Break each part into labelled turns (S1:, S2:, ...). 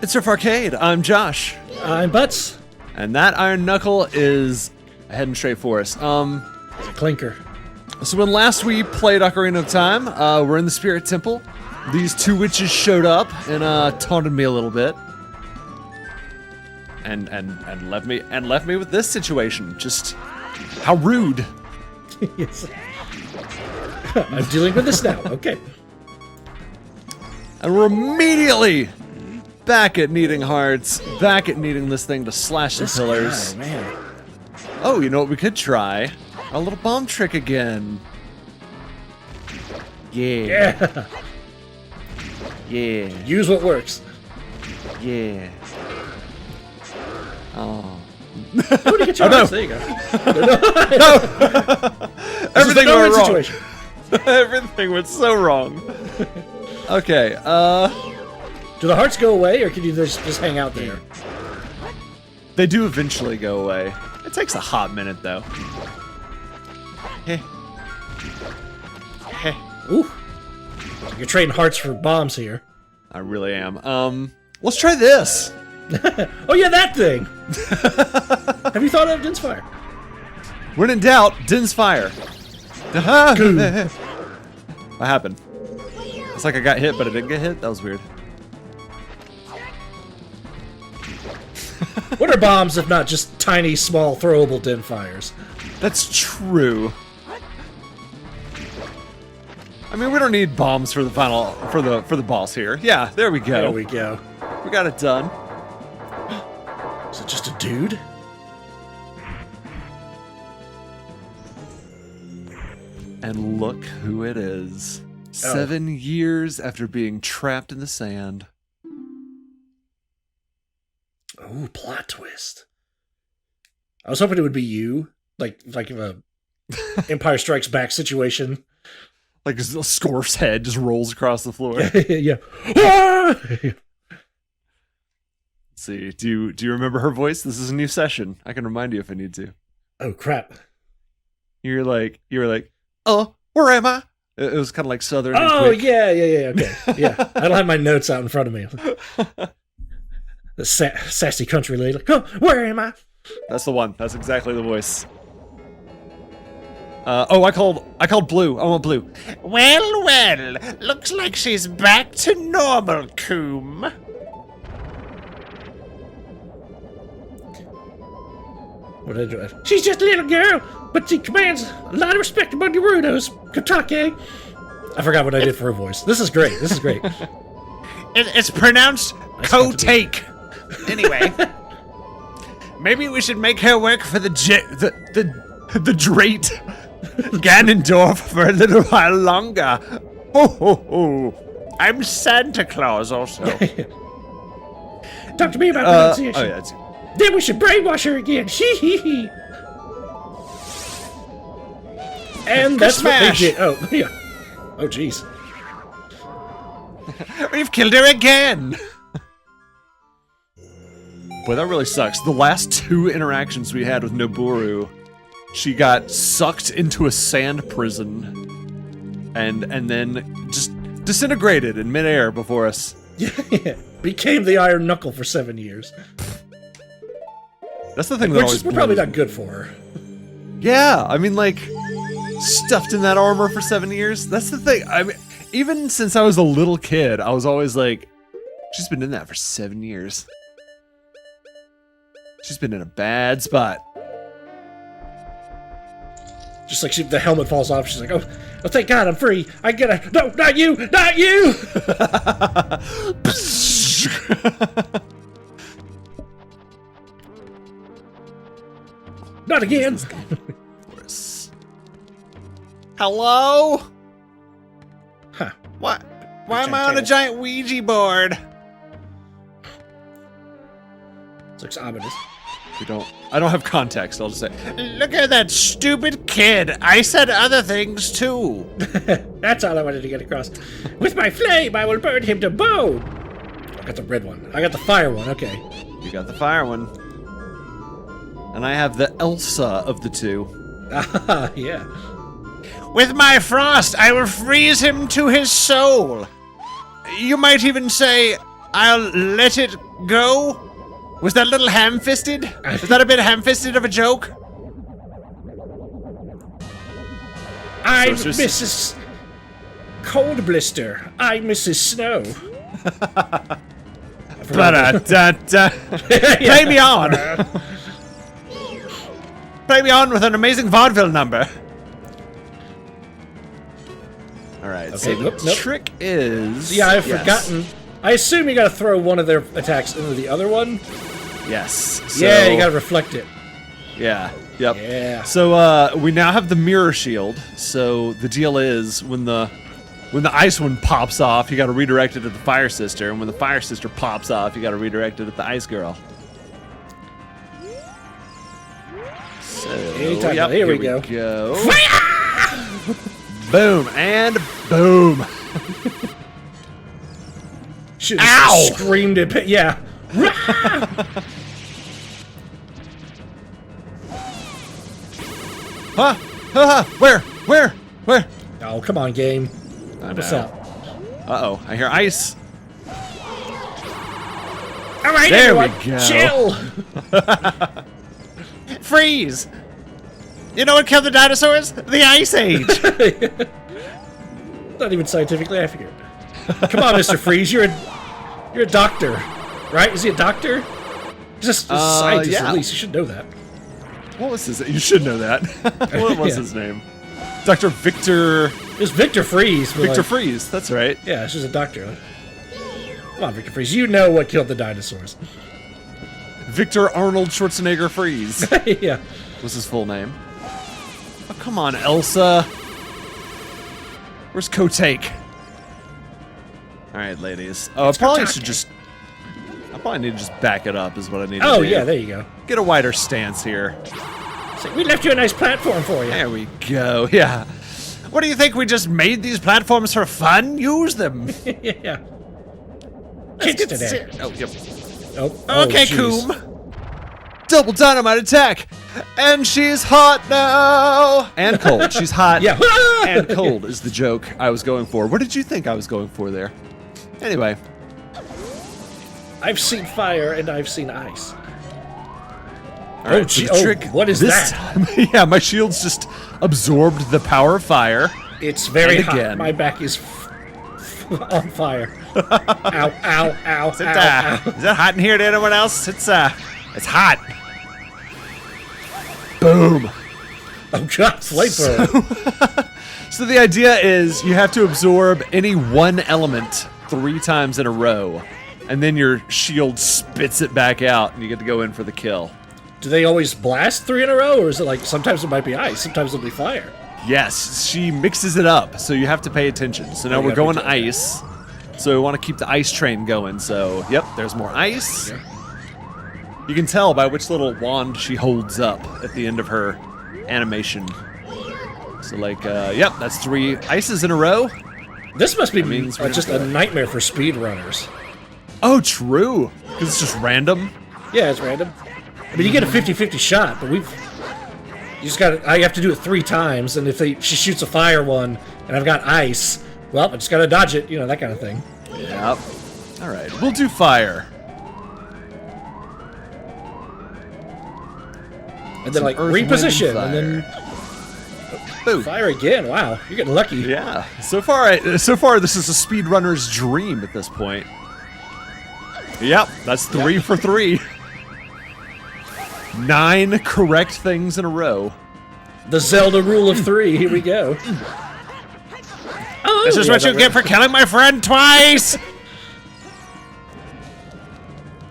S1: It's Riff Arcade. I'm Josh.
S2: I'm Butts.
S1: And that Iron Knuckle is heading straight for us.
S2: It's a clinker.
S1: So when last we played Ocarina of Time, we're in the Spirit Temple. These two witches showed up and taunted me a little bit. And left me with this situation. Just how rude.
S2: Yes. I'm dealing with this now. Okay.
S1: And we're immediately back at needing hearts, back at needing this thing to slash some pillars.
S2: Guy, man.
S1: Oh, you know what we could try? A little bomb trick again. Yeah. Yeah.
S2: Use what works.
S1: Yeah. Oh.
S2: Oh, to get your
S1: no.
S2: There you go.
S1: No! Everything went wrong.
S2: Situation.
S1: Everything went so wrong. Okay,
S2: Do the hearts go away, or can you just hang out there?
S1: they do eventually go away. It takes a hot minute, though. Heh. Heh.
S2: Ooh. You're trading hearts for bombs here.
S1: I really am. Let's try this.
S2: Oh yeah, that thing! Have you thought of Din's Fire?
S1: When in doubt, Din's Fire. What happened? It's like I got hit, but I didn't get hit? That was weird.
S2: What are bombs if not just tiny, small, throwable Din Fires?
S1: That's true. I mean, we don't need bombs for the final for the boss here. Yeah, there we go.
S2: There we go.
S1: We got it done.
S2: Is it just a dude?
S1: And look who it is.
S2: Oh.
S1: 7 years after being trapped in the sand.
S2: Ooh, plot twist. I was hoping it would be you, like a Empire Strikes Back situation.
S1: Like a Scorf's head just rolls across the floor.
S2: Yeah. Let's
S1: see, do you remember her voice? This is a new session. I can remind you if I need to.
S2: Oh crap!
S1: You were like, oh, where am I? It was kind of like Southern.
S2: Oh
S1: and quick.
S2: yeah, okay, yeah. I don't have my notes out in front of me. The sassy country lady, like, oh, where am I?
S1: That's the one. That's exactly the voice. Oh, I called Blue. I want Blue.
S3: Well, looks like she's back to normal, Coom.
S2: What did I do? She's just a little girl, but she commands a lot of respect among the Rudos. Kentucky. I forgot what I did for her voice. This is great.
S3: It's pronounced co-take. Anyway,
S1: Maybe we should make her work for the Drate Ganondorf for a little while longer. Ho ho ho!
S3: I'm Santa Claus also.
S2: Talk to me about pronunciation.
S1: Oh yeah. It's...
S2: Then we should brainwash her again. Hee. And that's what they did. Oh yeah. Oh jeez.
S1: We've killed her again! Boy, that really sucks. The last two interactions we had with Noboru, she got sucked into a sand prison and then just disintegrated in midair before us.
S2: Yeah. Became the Iron Knuckle for 7 years.
S1: That's the thing that always
S2: We're probably not good for her.
S1: Yeah, I mean, like, stuffed in that armor for 7 years? That's the thing. I mean, even since I was a little kid, I was always like, she's been in that for 7 years. She's been in a bad spot.
S2: Just like the helmet falls off, she's like, oh, thank God, I'm free. I get a... No, not you! Not you! Not again!
S3: Hello?
S2: Huh.
S3: What? Why am I on a giant Ouija board?
S2: It looks ominous.
S1: I don't have context, I'll just say.
S3: Look at that stupid kid. I said other things too.
S2: That's all I wanted to get across. With my flame, I will burn him to bone! I got the red one. I got the fire one, okay.
S1: You got the fire one. And I have the Elsa of the two.
S2: Ah, yeah.
S3: With my frost, I will freeze him to his soul. You might even say, I'll let it go. Was that a little ham-fisted? Was that a bit ham-fisted of a joke?
S2: I'm
S1: So it's just-
S2: Mrs. Cold Blister. I'm Mrs. Snow.
S1: Ba-da-da-da. Play me on! Play me on with an amazing vaudeville number. Alright, so
S2: Okay,
S1: the
S2: nope.
S1: trick is...
S2: Yeah, I've
S1: yes.
S2: forgotten. I assume you gotta throw one of their attacks into the other one.
S1: Yes. So,
S2: Yeah, you gotta reflect it.
S1: Yeah, yep.
S2: Yeah.
S1: So, we now have the mirror shield. So, the deal is, when the ice one pops off, you gotta redirect it at the fire sister. And when the fire sister pops off, you gotta redirect it at the ice girl. So,
S2: Anytime.
S1: yep,
S2: Here we
S1: go.
S2: go.
S1: Boom, and boom.
S2: Should
S1: Ow!
S2: have screamed it. Yeah.
S1: Huh? Where?
S2: Oh, come on, game.
S1: I
S2: What's
S1: know.
S2: up?
S1: Uh-oh, I hear ice.
S2: All right,
S1: There we
S2: everyone,
S1: go.
S2: chill.
S3: Freeze! You know what killed the dinosaurs? The Ice Age!
S2: Not even scientifically accurate. Come on, Mr. Freeze. You're a doctor, right? Is he a doctor? He's a scientist,
S1: yeah.
S2: at least. You should know that.
S1: What was his name? You should know that. What was
S2: Yeah.
S1: his name? Dr. Victor...
S2: It's Victor Freeze. but,
S1: Victor
S2: like,
S1: Freeze, that's right.
S2: Yeah, it's just a doctor. Come on, Victor Freeze. You know what killed the dinosaurs.
S1: Victor Arnold Schwarzenegger Freeze
S2: Yeah.
S1: was his full name. Oh, come on, Elsa. Where's Kotake? Alright, ladies. Oh, I probably should just... I probably need to just back it up is what I need to do.
S2: Oh, yeah, there you go.
S1: Get a wider stance here.
S2: It's like, we left you a nice platform for you.
S1: There we go, yeah.
S3: What do you think? We just made these platforms for fun? Use them!
S2: Yeah. Kids today.
S1: Oh, yep.
S2: Oh,
S3: Okay,
S2: jeez.
S3: Coom.
S1: Double dynamite attack! And she's hot now! And cold. She's hot
S2: Yeah.
S1: and cold is the joke I was going for. What did you think I was going for there? Anyway.
S2: I've seen fire and I've seen ice.
S1: All right,
S2: gee,
S1: so the trick
S2: what is
S1: this
S2: that?
S1: time, yeah, my shield's just absorbed the power of fire.
S2: It's very
S1: And
S2: hot.
S1: again.
S2: My back is on fire. Ow, ow, ow,
S3: Is it,
S2: ow, ow.
S3: is it hot in here to anyone else? It's hot.
S1: Boom.
S2: Oh, God, flamethrower.
S1: So the idea is you have to absorb any one element 3 times in a row, and then your shield spits it back out, and you get to go in for the kill.
S2: Do they always blast 3 in a row, or is it like sometimes it might be ice, sometimes it'll be fire?
S1: Yes, she mixes it up, so you have to pay attention. So now
S2: you
S1: we're
S2: gotta
S1: going
S2: pay attention.
S1: ice. So we want to keep the ice train going. So, yep, there's more ice.
S2: Yeah.
S1: You can tell by which little wand she holds up at the end of her animation. So, like, yep, that's 3 ices in a row.
S2: This must be
S1: means we're
S2: just
S1: gonna
S2: a
S1: go.
S2: nightmare for speedrunners.
S1: Oh, true. Because it's just random.
S2: Yeah, it's random. I mean, you get a 50-50 shot, but I have to do it 3 times, and if she shoots a fire one, and I've got ice, well, I just gotta dodge it, you know, that kind of thing.
S1: Yep. All right, we'll do fire.
S2: And then,
S1: Some
S2: like,
S1: earth, wind, and
S2: reposition, and then
S1: Boom.
S2: fire again. Wow, you're getting lucky.
S1: Yeah. So far, this is a speedrunner's dream at this point. Yep, that's 3 for 3. 9 correct things in a row.
S2: The Zelda rule of 3, here we go. Oh,
S3: This is
S2: yeah,
S3: what you
S2: that
S3: get for killing my friend twice!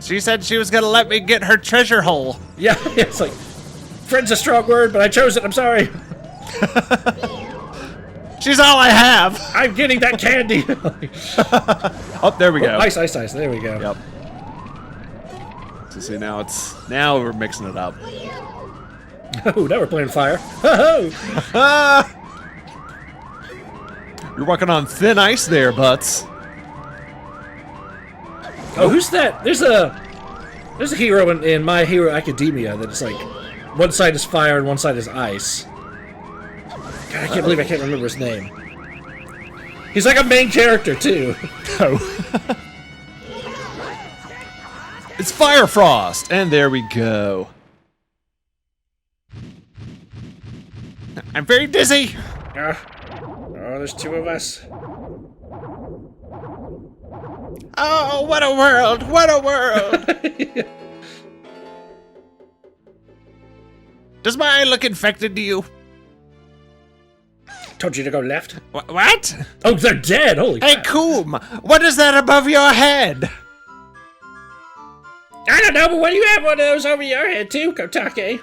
S3: She said she was gonna let me get her treasure hole.
S2: Yeah, it's like, friend's a strong word, but I chose it, I'm sorry.
S3: She's all I have!
S2: I'm getting that candy.
S1: Oh, there we go.
S2: Ice, there we go.
S1: Yep. So see, now we're mixing it up.
S2: Oh, now we're playing fire. Ho ho!
S1: You're walking on thin ice there, Butts.
S2: Oh, who's that? There's a hero in My Hero Academia that's like, one side is fire and one side is ice. God, I can't believe I can't remember his name. He's like a main character too.
S1: Oh. It's Fire Frost! And there we go.
S3: I'm very dizzy.
S2: Oh, there's two of us.
S3: Oh, what a world! What a world! Does my eye look infected to you?
S2: Told you to go left.
S3: What?
S2: Oh, they're dead. Holy
S3: Hey,
S2: crap.
S3: Coom, what is that above your head?
S2: I don't know, but why do you have one of those over your head too, Kotake?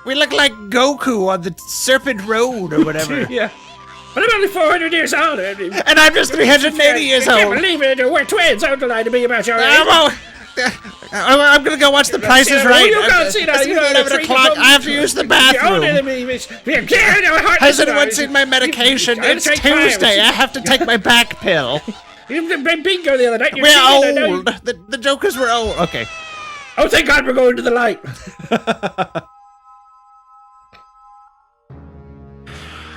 S3: We look like Goku on the Serpent Road or whatever.
S2: Yeah. But I'm only 400 years old.
S3: And I'm just 380 years
S2: I can't
S3: old.
S2: believe it. We're twins. How could I to be about your age?
S3: I'm gonna go watch The Price is Right.
S2: You go see that.
S3: It's 11 o'clock. I have to use the bathroom. Has anyone seen my medication? It's Tuesday. I have to take my back pill.
S2: You played bingo the other night.
S3: We're old. The jokers were old. Okay.
S2: Oh, thank God we're going to the light.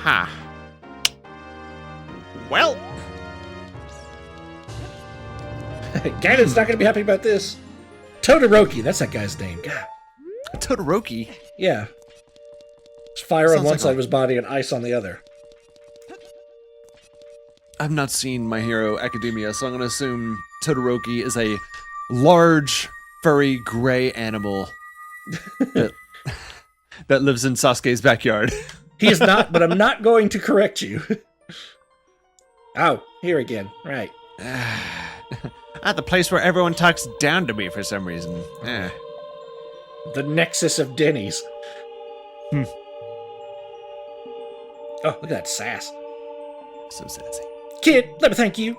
S3: Ha. Well.
S2: Ganon's not going to be happy about this. Todoroki, that's that guy's name. God.
S1: Todoroki?
S2: Yeah. There's fire on
S1: Sounds
S2: one
S1: like
S2: side of his body and ice on the other.
S1: I've not seen My Hero Academia, so I'm gonna assume Todoroki is a large, furry, gray animal that, that lives in Sasuke's backyard.
S2: He is not, but I'm not going to correct you. Oh, here again. Right.
S3: At the place where everyone talks down to me for some reason.
S2: The nexus of Denny's. Oh, look at that sass.
S1: So sassy.
S2: Kid, let me thank you.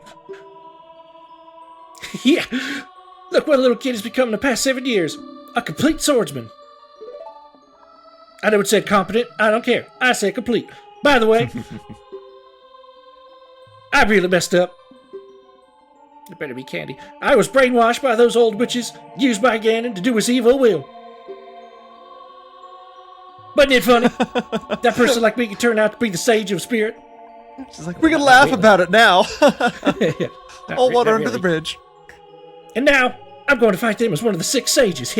S2: Yeah. Look what a little kid has become in the past 7 years. A complete swordsman. I know it said competent. I don't care. I say complete. By the way, I really messed up. It better be candy. I was brainwashed by those old witches, used by Ganon to do his evil will. Wasn't it funny? That person like me could turn out to be the sage of spirit.
S1: She's like, we can laugh about it now.
S2: Yeah.
S1: All water
S2: Not
S1: under the
S2: really.
S1: bridge.
S2: And now, I'm going to fight them as one of the 6 sages.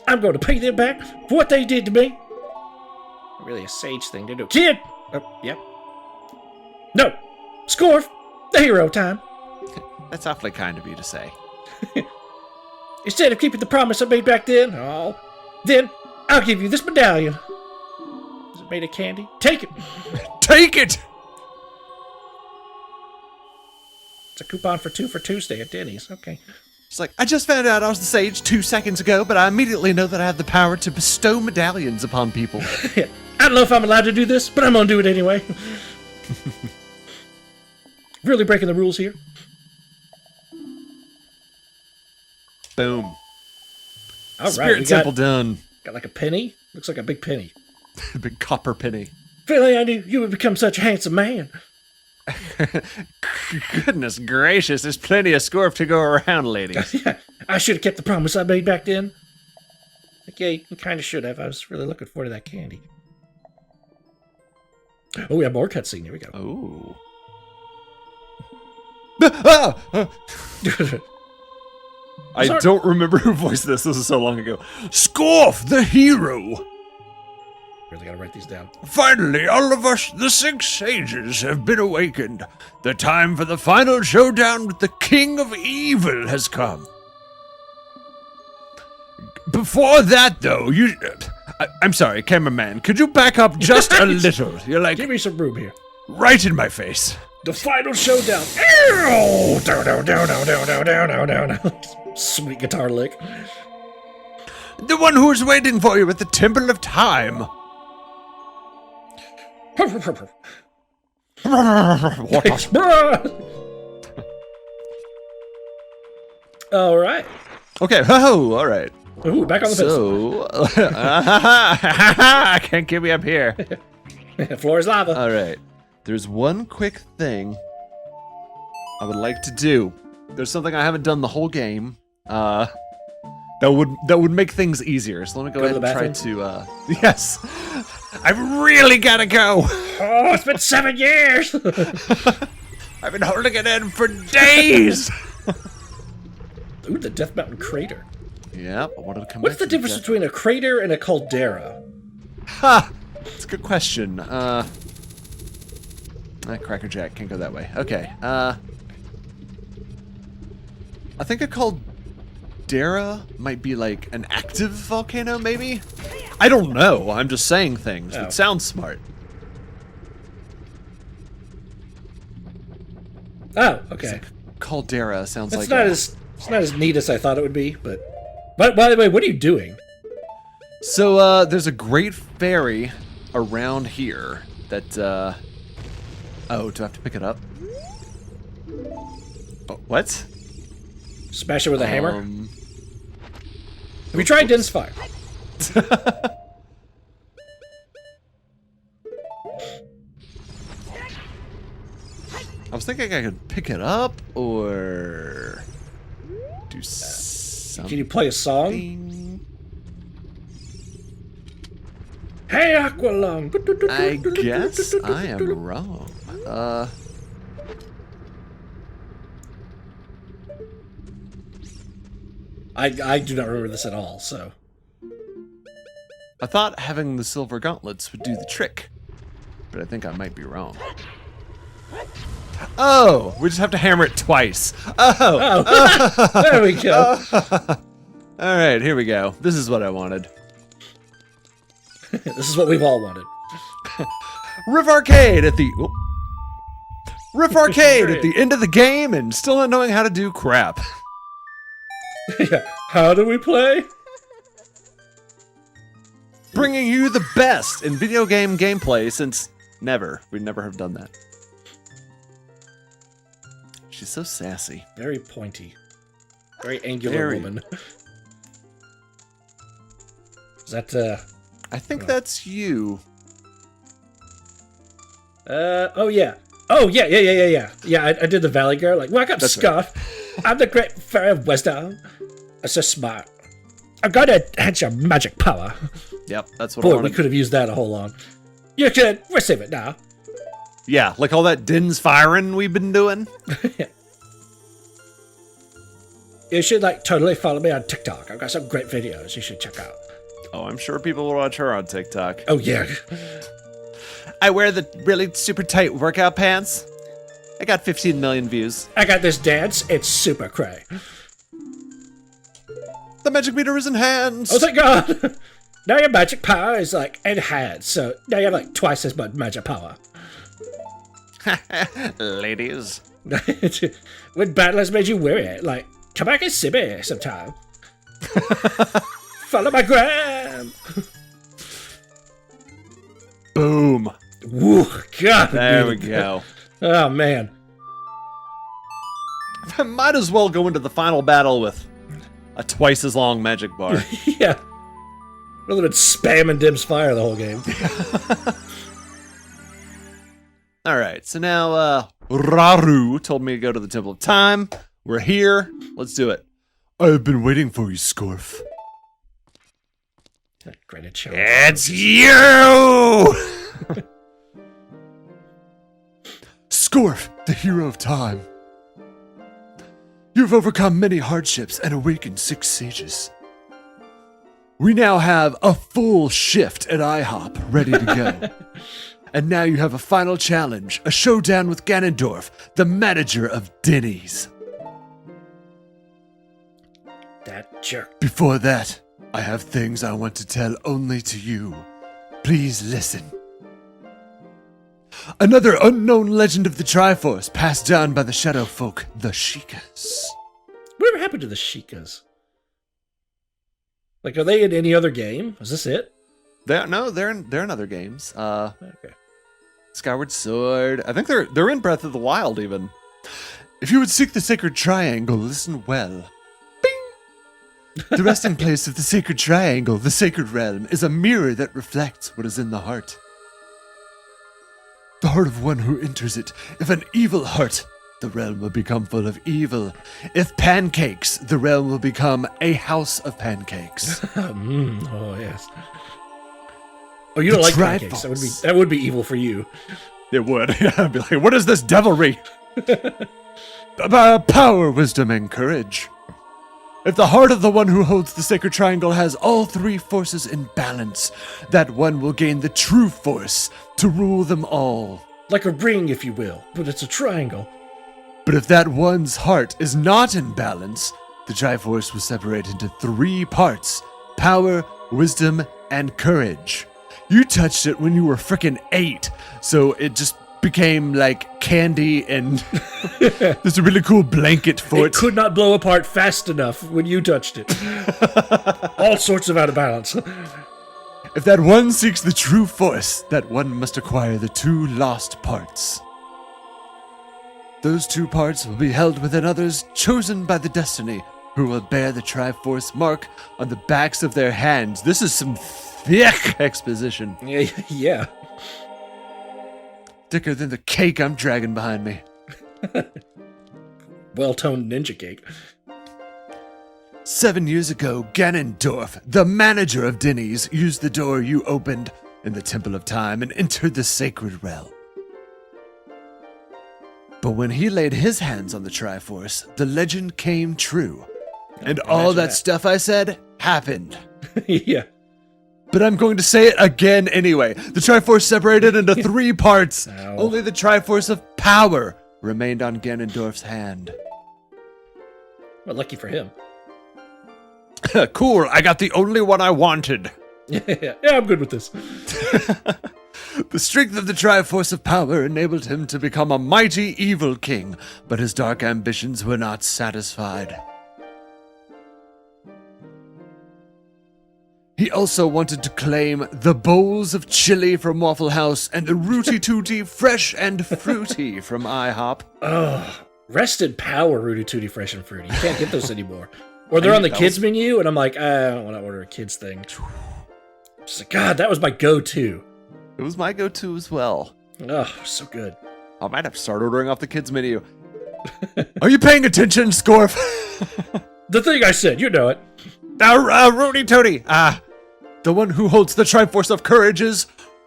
S2: I'm going to pay them back for what they did to me. Really a sage thing to do. Kid! Yep. No! Scorf! The hero time.
S3: That's awfully kind of you to say.
S2: Instead of keeping the promise I made back then, then I'll give you this medallion. Is it made of candy? Take it!
S1: Take it!
S2: It's a coupon for 2 for Tuesday at Denny's. Okay.
S1: She's like, I just found out I was the sage 2 seconds ago, but I immediately know that I have the power to bestow medallions upon people.
S2: I don't know if I'm allowed to do this, but I'm gonna do it anyway. Really breaking the rules here.
S1: Boom.
S2: All right,
S1: Spirit
S2: we
S1: Temple done.
S2: got like a penny. Looks like a big penny.
S1: Big copper penny.
S2: Philly, I knew you would become such a handsome man.
S3: Goodness gracious, there's plenty of scorf to go around, ladies.
S2: Yeah, I should have kept the promise I made back then. Like, yeah, you kind of should have. I was really looking forward to that candy. Oh, we have more cutscene. Here we go.
S1: Ooh. I
S2: Sorry.
S1: don't remember who voiced this. This is so long ago. Scorf, the hero.
S2: Really gotta write these down.
S3: Finally, all of us, the 6 sages, have been awakened. The time for the final showdown with the King of Evil has come. Before that, though, I'm sorry, cameraman, could you back up just a little? You're like,
S2: Give me some room here.
S3: right in my face.
S2: The final showdown. Ow! Down, down, down, down, down, down, down, down, down. Sweet guitar lick.
S3: The one who is waiting for you at the Temple of Time.
S2: All right.
S1: Okay, oh, all right.
S2: Ooh, back on the
S1: So,
S3: Can't get me up here.
S2: pencil. Floor is lava.
S1: all right. There's one quick thing I would like to do. There's something I haven't done the whole game. That would make things easier. So let me go ahead
S2: to
S1: and
S2: the
S1: try
S2: bathroom?
S1: to. Yes.
S3: I've really gotta go.
S2: Oh, it's been 7 years.
S3: I've been holding it in for days.
S2: Ooh, the Death Mountain crater.
S1: Yep, I wanted to come
S2: What's
S1: back
S2: the
S1: to
S2: difference between a crater and a caldera?
S1: Ha! That's a good question. Cracker Jack, can't go that way. Okay, I think a caldera might be like an active volcano, maybe? I don't know, I'm just saying things.
S2: Oh.
S1: It sounds smart.
S2: Oh, okay.
S1: Caldera sounds
S2: It's
S1: like
S2: it's not as neat as I thought it would be, but by the way, what are you doing?
S1: So, there's a great fairy around here that, oh, do I have to pick it up? Oh, what?
S2: Smash it with a hammer? Have you tried Din's Fire?
S1: I was thinking I could pick it up, or do something.
S2: Can you play a song? Hey, Aqualung!
S1: I guess I am wrong.
S2: I do not remember this at all, so...
S1: I thought having the silver gauntlets would do the trick, but I think I might be wrong. Oh, we just have to hammer it twice. Oh.
S2: There we go.
S1: All right, here we go. This is what I wanted.
S2: This is what we've all wanted.
S1: Riff Arcade at the... Oh. Riff Arcade at the end of the game and still not knowing how to do crap.
S2: Yeah. How do we play?
S1: Bringing you the best in video game gameplay since never. We never have done that. She's so sassy.
S2: Very pointy. Very angular woman. Is that,
S1: I think that's you.
S2: Oh yeah. Oh yeah. Yeah, I did the Valley Girl. Like, welcome, Scarf. Right. I'm the great fairy of wisdom. I'm so smart. I'm gonna enhance your magic power.
S1: Yep, that's what I wanted.
S2: Boy, we could have used that a whole long. You can receive it now.
S1: Yeah, like all that Din's firing we've been doing.
S2: Yeah. You should, like, totally follow me on TikTok. I've got some great videos you should check out.
S1: Oh, I'm sure people will watch her on TikTok.
S2: Oh, yeah.
S1: I wear the really super tight workout pants. I got 15 million views.
S2: I got this dance. It's super cray.
S1: The magic meter is enhanced.
S2: Oh, thank God. Now your magic power is, like, enhanced. So now you have, like, twice as much magic power.
S1: Ladies.
S2: When battle has made you weary, like, come back and see me sometime. Follow my gram.
S1: Boom.
S2: Woo, God.
S1: There we go.
S2: Oh, man.
S1: I might as well go into the final battle with a twice as long magic bar.
S2: Yeah. Rather than spamming Dim's Fire the whole game.
S1: Alright, so now, Raru told me to go to the Temple of Time. We're here. Let's do it. I've been waiting for you, Scorf.
S2: Great show.
S1: It's you! Scorf, the hero of time. You've overcome many hardships and awakened 6 sages. We now have a full shift at IHOP ready to go. And now you have a final challenge, a showdown with Ganondorf, the manager of Denny's.
S2: That jerk.
S1: Before that, I have things I want to tell only to you. Please listen. Another unknown legend of the Triforce passed down by the Shadow Folk, the Sheikas.
S2: Whatever happened to the Sheikas? Like, are they in any other game? Is this it?
S1: They're in other games.
S2: Okay.
S1: Skyward Sword. I think they're in Breath of the Wild even. If you would seek the Sacred Triangle, listen well. Bing! The resting place of the Sacred Triangle, the Sacred Realm, is a mirror that reflects what is in the heart. The heart of one who enters it. If an evil heart, the realm will become full of evil. If pancakes, the realm will become a house of pancakes.
S2: Oh, yes. Oh, you don't like pancakes. That would be evil for you.
S1: It would. I'd be like, what is this devilry? Power, wisdom, and courage. If the heart of the one who holds the sacred triangle has all three forces in balance, that one will gain the true force to rule them all.
S2: Like a ring, if you will, but it's a triangle.
S1: But if that one's heart is not in balance, the Triforce will separate into three parts: power, wisdom, and courage. You touched it when you were frickin' 8, so it just became like candy and there's a really cool blanket for it.
S2: It could not blow apart fast enough when you touched it. All sorts of out of balance.
S1: If that one seeks the true force, that one must acquire the two lost parts. Those two parts will be held within others chosen by the destiny, who will bear the Triforce mark on the backs of their hands. This is some thick exposition.
S2: Yeah.
S1: Thicker than the cake I'm dragging behind me.
S2: Well-toned ninja cake.
S1: 7 years ago, Ganondorf, the manager of Denny's, used the door you opened in the Temple of Time and entered the sacred realm. But when he laid his hands on the Triforce, the legend came true. And all that stuff I said happened.
S2: Yeah.
S1: But I'm going to say it again anyway. The Triforce separated into 3 parts.
S2: Ow.
S1: Only the Triforce of power remained on Ganondorf's hand.
S2: Well, lucky for him.
S1: Cool, I got the only one I wanted.
S2: Yeah, I'm good with this.
S1: The strength of the Triforce of power enabled him to become a mighty evil king, but his dark ambitions were not satisfied. He also wanted to claim the bowls of chili from Waffle House and the Rooty Tooty fresh and fruity from IHOP.
S2: Oh, rest in power, Rooty Tooty fresh and fruity. You can't get those anymore. Or they're on the kids menu, and I'm like, I don't want to order a kids thing. Just like, God, that was my go-to.
S1: It was my go-to as well.
S2: Oh, so good.
S1: I might have to start ordering off the kids menu. Are you paying attention, Scorf?
S2: The thing I said, you know it.
S1: Rooty Tooty. The one who holds the Triforce of courage is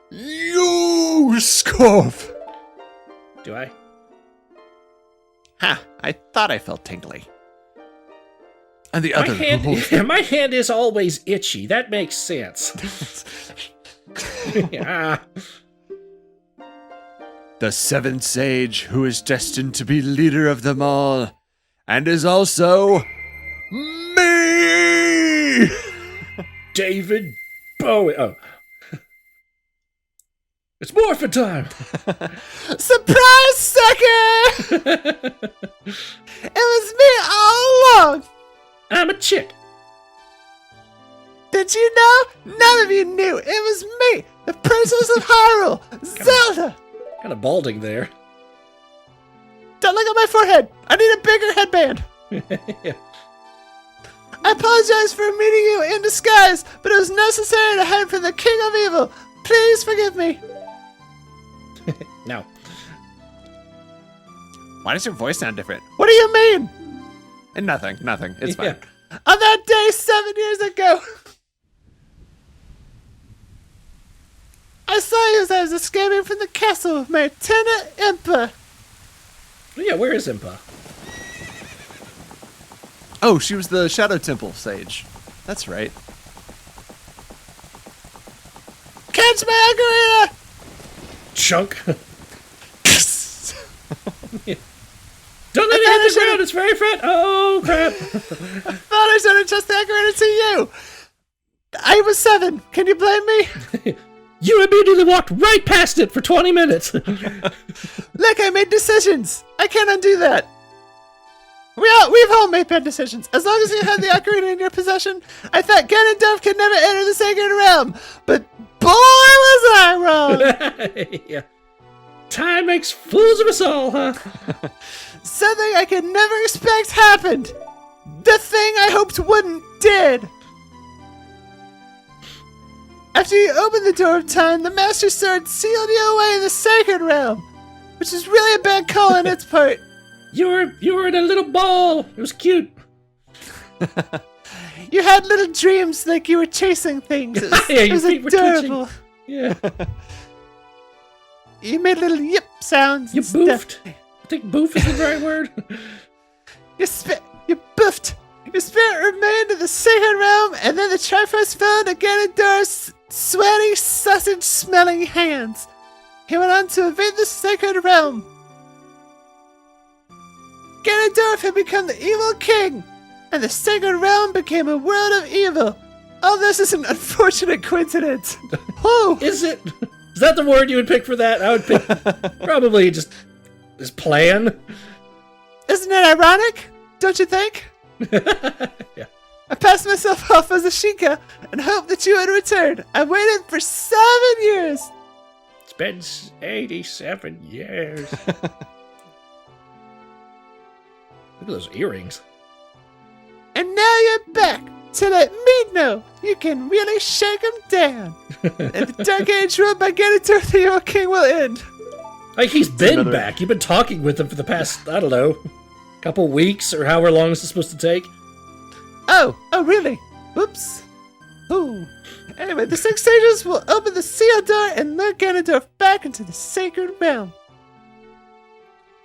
S1: you, Scorf.
S2: Do I?
S3: Ha, I thought I felt tingly.
S1: And the other who holds
S2: My hand is always itchy. That makes sense. Yeah.
S1: the seventh sage who is destined to be leader of them all, and is also me!
S2: David Bowie. Oh. It's morphin' time!
S3: Surprise, sucker! It was me all along!
S2: I'm a chick.
S3: Did you know? None of you knew. It was me, the Princess of Hyrule, Zelda!
S2: Kind of balding there.
S3: Don't look at my forehead. I need a bigger headband.
S2: Yeah.
S3: I apologize for meeting you in disguise, but it was necessary to hide from the King of Evil. Please forgive me.
S2: No.
S3: Why does your voice sound different? What do you mean? And nothing. It's fine.
S2: Yeah.
S3: On that day 7 years ago, I saw you as I was escaping from the castle with my attendant Impa.
S2: Yeah, where is Impa?
S1: Oh, she was the Shadow Temple sage. That's right.
S3: Catch my ocarina!
S2: Chunk. Yeah. Don't let it hit the ground, it's very fat. Oh, crap.
S3: I thought I should have just the ocarina to you. I was 7. Can you blame me?
S2: You immediately walked right past it for 20 minutes.
S3: Look, I made decisions. I can't undo that. We've all made bad decisions. As long as you had the ocarina in your possession, I thought Ganondorf could never enter the sacred realm. But boy, was I wrong.
S2: Yeah. Time makes fools of us all, huh?
S3: Something I could never expect happened. The thing I hoped wouldn't did. After you opened the door of time, the Master Sword sealed you away in the sacred realm, which is really a bad call on its part.
S2: You were in a little ball. It was cute.
S3: You had little dreams like you were chasing things. It was
S2: feet were
S3: adorable.
S2: twitching. Yeah.
S3: You made little yip sounds.
S2: You
S3: and stuff.
S2: boofed. I think boof is the right word.
S3: You boofed. Your spirit Sacred Realm, and then the Triforce fell into Ganondorf's sweaty, sausage-smelling hands. He went on to invade the Sacred Realm. Ganondorf had become the evil king, and the Sacred Realm became a world of evil. All this is an unfortunate coincidence. Oh,
S2: Is it? Is that the word you would pick for that? I would pick probably just his plan.
S3: isn't it ironic? Don't you think?
S2: Yeah.
S3: I passed myself off as a Sheikah and hoped that you would return. I waited for 7 years.
S2: It's been 87 years. Look at those earrings.
S3: And now you're back to let me know you can really shake him down. And the Dark Age ruled by Ganondorf, the Evil King, will end.
S2: Like, he's been
S1: another-
S2: back. You've been talking with him for the past, I don't know, couple weeks or however long this is supposed to take.
S3: Oh, really? Whoops. Ooh. Anyway, the 6 sages will open the sealed door and lure Ganondorf back into the Sacred Realm.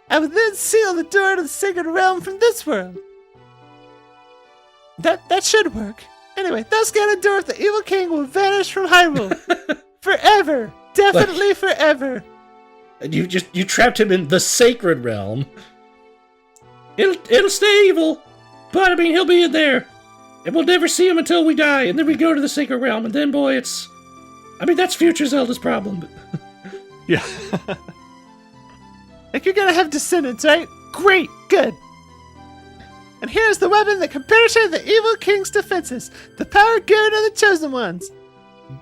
S3: I will then seal the door to the Sacred Realm from this world. That should work. Anyway, thus Ganondorf, the Evil King, will vanish from Hyrule. Forever. Definitely forever.
S2: And you trapped him in the Sacred Realm. It'll stay evil, but I mean, he'll be in there. And we'll never see him until we die, and then we go to the Sacred Realm, and then, boy, that's future Zelda's problem. But
S1: Yeah.
S3: Like, you're gonna have descendants, right? Great, good. And here's the weapon that can penetrate the Evil King's defenses. The power given to the Chosen Ones.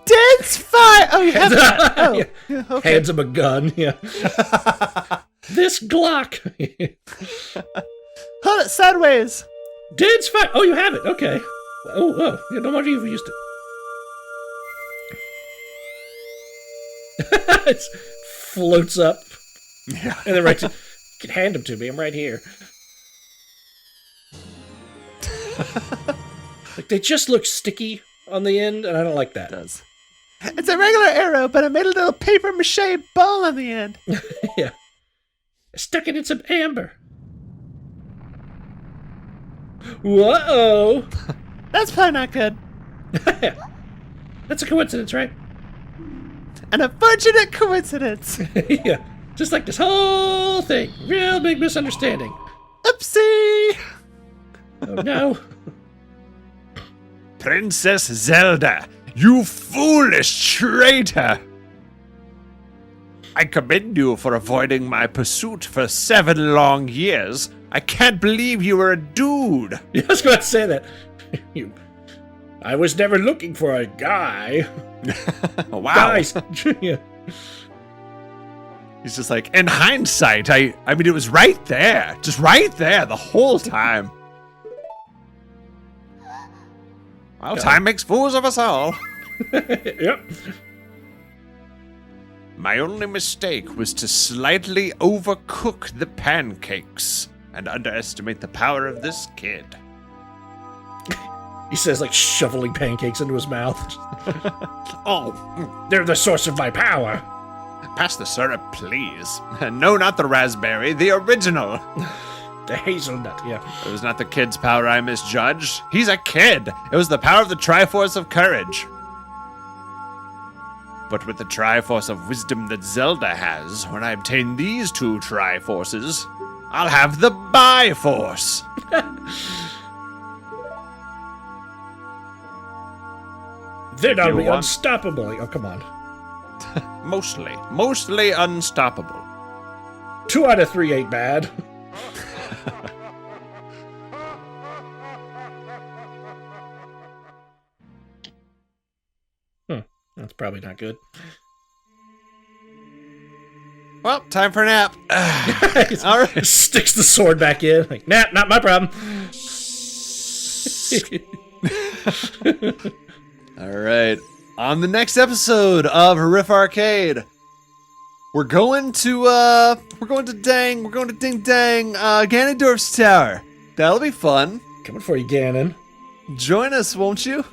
S3: Dense fire! Oh, you have that. Oh,
S2: Yeah.
S3: yeah, okay.
S2: Hands him a gun, yeah. This Glock.
S3: Hold it sideways.
S2: Dense fire. Oh, you have it. Okay. Oh. Yeah, no wonder you've used it. It floats up.
S1: Yeah.
S2: And then you can hand them to me. I'm right here. Like, they just look sticky on the end, and I don't like that.
S1: Does.
S3: It's a regular arrow, but I made a little paper mache ball on the end.
S2: Yeah. I stuck it in some amber. Whoa!
S3: That's probably not good.
S2: That's a coincidence, right?
S3: An unfortunate coincidence.
S2: Yeah. Just like this whole thing. Real big misunderstanding.
S3: Oopsie.
S2: Oh no.
S1: Princess Zelda, you foolish traitor! I commend you for avoiding my pursuit for 7 long years. I can't believe you were a dude.
S2: Yeah, I was going to say that. I was never looking for a guy.
S1: Wow.
S2: Guys. Yeah.
S1: He's just like, in hindsight, I mean, it was right there. Just right there the whole time. Well, time makes fools of us all.
S2: Yep.
S1: My only mistake was to slightly overcook the pancakes and underestimate the power of this kid.
S2: He says, like, shoveling pancakes into his mouth.
S1: Oh,
S2: They're the source of my power.
S1: pass the syrup, please. No, not the raspberry, the original.
S2: The hazelnut, yeah.
S1: It was not the kid's power I misjudged. He's a kid. It was the power of the Triforce of Courage. But with the Triforce of Wisdom that Zelda has, when I obtain these 2 Triforces, I'll have the Biforce.
S2: Then I'll
S1: you
S2: be
S1: want-
S2: unstoppable. Oh, come on.
S1: Mostly unstoppable.
S2: 2 out of 3 ain't bad. That's probably not good.
S1: Well, time for a nap. All right.
S2: Sticks the sword back in. Like, nah, not my problem.
S1: All right. On the next episode of Riff Arcade, we're going to Ding Dang, Ganondorf's Tower. That'll be fun.
S2: Coming for you, Ganon.
S1: Join us, won't you?